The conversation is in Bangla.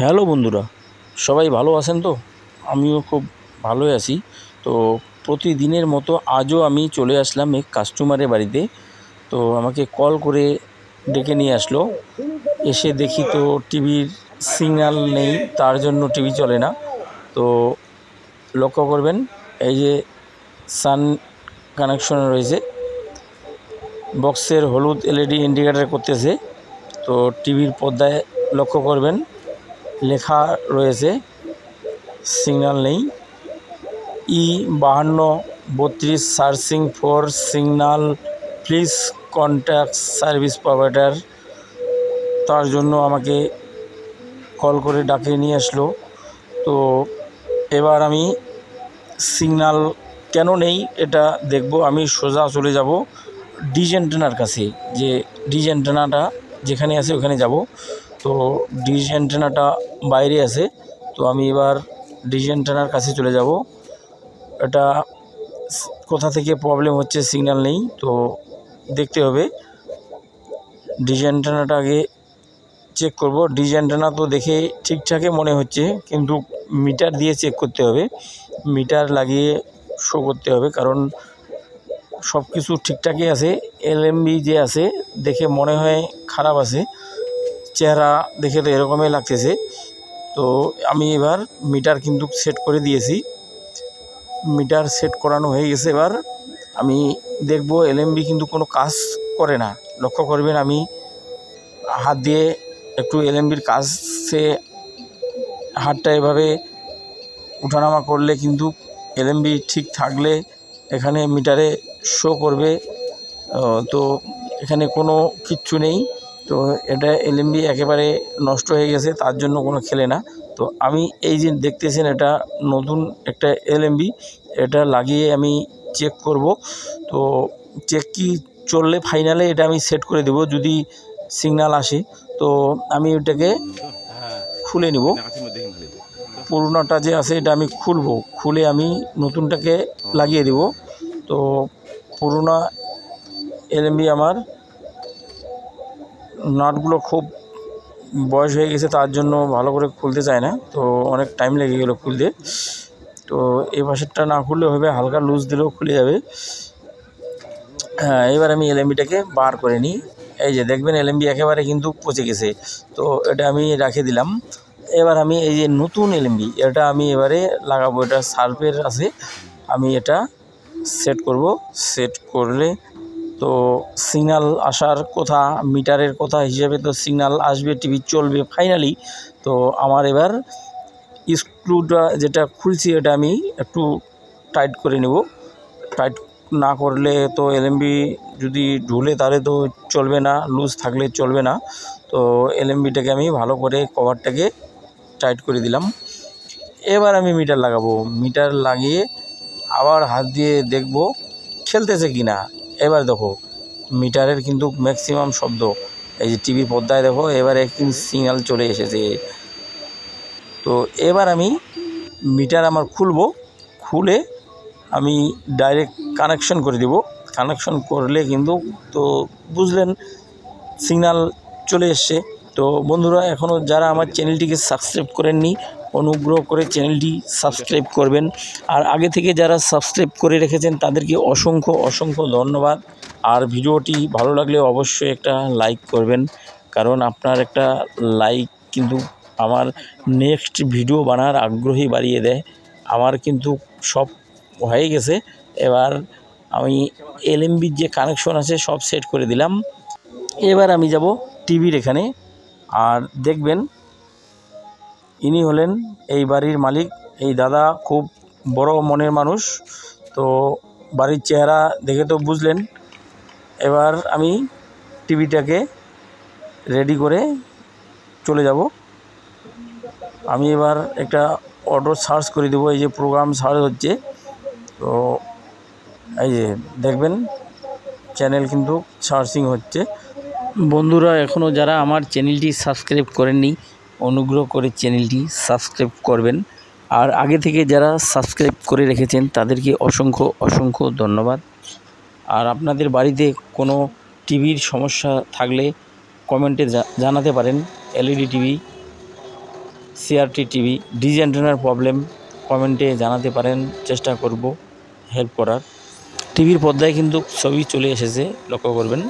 হ্যালো বন্ধুরা, সবাই ভালো আছেন তো? আমিও খুব ভালোই আছি। তো প্রতিদিনের মতো আজও আমি চলে আসলাম এক কাস্টমারের বাড়িতে। তো আমাকে কল করে ডেকে নিয়ে আসলো। এসে দেখি তো টিভির সিগন্যাল নেই, তার জন্য টিভি চলে না। তো লক্ষ্য করবেন, এই যে সান কানেকশন রয়েছে, বক্সের হলুদ এলইডি ইন্ডিকেটার করতেছে। তো টিভির পর্দায় লক্ষ্য করবেন, লেখা রয়েছে সিগন্যাল নেই। E5232 searching for signal, please contact service provider. তার জন্য আমাকে কল করে ডাকে নিয়ে আসলো। তো এবার আমি সিগন্যাল কেন নেই এটা দেখব। আমি সোজা চলে যাব ডিশ অ্যান্টেনার কাছে, যে ডিশ অ্যান্টেনাটা যেখানে আছে ওখানে যাব। তো ডিশ অ্যান্টেনাটা বাইরে আছে। তো আমি এবার ডিশ অ্যান্টেনার কাছে চলে যাব। এটা কোথা থেকে প্রবলেম হচ্ছে, সিগন্যাল নেই তো দেখতে হবে। ডিশ অ্যান্টেনাটা আগে চেক করব। ডিশ অ্যান্টেনা তো দেখে ঠিকঠাকই মনে হচ্ছে, কিন্তু মিটার দিয়ে চেক করতে হবে, মিটার লাগিয়ে শো করতে হবে, কারণ সব কিছু ঠিকঠাকই আছে। এলএমবি যে আছে দেখে মনে হয় খারাপ আছে, চেহারা দেখে তো এরকমই লাগতেছে। তো আমি এবার মিটার কিন্তু সেট করে দিয়েছি, মিটার সেট করানো হয়ে গেছে। এবার আমি দেখব এলএমবি কিন্তু কোনো কাজ করে না। লক্ষ্য করবেন, আমি হাত দিয়ে একটু এলএমবির কাছে হাতটা এভাবে উঠানামা করলে কিন্তু এলএমবি ঠিক থাকলে এখানে মিটারে শো করবে। তো এখানে কোনো কিচ্ছু নেই। তো এটা এলএমবি একেবারে নষ্ট হয়ে গেছে, তার জন্য কোনো খেলে না। তো আমি এই যে দেখতেছেন, এটা নতুন একটা এলএমবি, এটা লাগিয়ে আমি চেক করব। তো চেক কি চললে ফাইনালে এটা আমি সেট করে দেব। যদি সিগন্যাল আসে তো আমি ওটাকে খুলে নিব। পুরোনোটা যে আছে এটা আমি খুলে আমি নতুনটাকে লাগিয়ে দেব। তো পুরোনো এলএমবি আমার নাটগুলো খুব বয়স হয়ে গেছে, তার জন্য ভালো করে খুলতে চায় না। তো অনেক টাইম লেগে গেলো খুলতে। তো এই পাশেরটা না খুললে হবে, হালকা লুজ দিলেও খুলে যাবে। হ্যাঁ, এবার আমি এলএমবিটাকে বার করে নিই। এই যে দেখবেন এলএমবি একেবারে কিন্তু পচে গেছে। তো এটা আমি রেখে দিলাম। এবার আমি এই যে নতুন এলএমবি, এটা আমি এবারে লাগাবো। এটা সার্ভের আছে, আমি এটা সেট করব। সেট করলে তো সিগন্যাল আসার কথা, মিটারের কথা হিসেবে তো সিগন্যাল আসবে, টিভি চলবে ফাইনালি। তো আমার এবার স্ক্রুটা যেটা খুলছি এটা আমি একটু টাইট করে নেব। টাইট না করলে তো এলএমবি যদি ঝুলে তাহলে তো চলবে না, লুজ থাকলে চলবে না। তো এলএমবিটাকে আমি ভালো করে কভারটাকে টাইট করে দিলাম। এবার আমি মিটার লাগাবো। মিটার লাগিয়ে আবার হাত দিয়ে দেখব খেলতেছে কি না। এবার দেখো মিটারের কিন্তু ম্যাক্সিমাম শব্দ, এই যে টিভির পর্দায় দেখো এবার একদিন সিগন্যাল চলে এসেছে। তো এবার আমি মিটার আমার খুলে আমি ডাইরেক্ট কানেকশন করে দেব। কানেকশন করলে কিন্তু তো বুঝলেন সিগন্যাল চলে এসছে। তো বন্ধুরা, এখনও যারা আমার চ্যানেলটিকে সাবস্ক্রাইব করেননি, অনুগ্রহ করে চ্যানেলটি সাবস্ক্রাইব করবেন। আর আগে থেকে যারা সাবস্ক্রাইব করে রেখেছেন তাদেরকে অসংখ্য অসংখ্য ধন্যবাদ। আর ভিডিওটি ভালো লাগলে অবশ্যই একটা লাইক করবেন, কারণ আপনার একটা লাইক কিন্তু আমার নেক্সট ভিডিও বানার আগ্রহী বাড়িয়ে দেয়। আমার কিন্তু সব হয়ে গেছে। এবার আমি এলএমবির যে কানেকশন আছে সব সেট করে দিলাম। এবার আমি যাব টিভির এখানে। আর দেখবেন ইনি হলেন এই বাড়ির মালিক। এই দাদা খুব বড় মনের মানুষ। তো বাড়ির চেহারা দেখে তো বুঝলেন। এবার আমি টিভিটাকে রেডি করে চলে যাব। আমি এবার একটা অটো সার্চ করে দেবো। এই যে প্রোগ্রাম সার্চ হচ্ছে, তো এই যে দেখবেন চ্যানেল কিন্তু সার্চিং হচ্ছে। বন্ধুরা, এখনও যারা আমার চ্যানেলটি সাবস্ক্রাইব করেননি, অনুগ্রহ করে চ্যানেলটি সাবস্ক্রাইব করবেন। আর আগে থেকে যারা সাবস্ক্রাইব করে রেখেছেন তাদেরকে অসংখ্য অসংখ্য ধন্যবাদ। আর আপনাদের বাড়িতে কোনো টিভির সমস্যা থাকলে কমেন্টে জানাতে পারেন। এলইডি টিভি, সিআরটি টিভি ডিজি অ্যান্টেনার প্রবলেম কমেন্টে জানাতে পারেন, চেষ্টা করব হেল্প করার। টিভির পর্দায় কিন্তু ছবি চলে এসেছে, লক্ষ্য করবেন।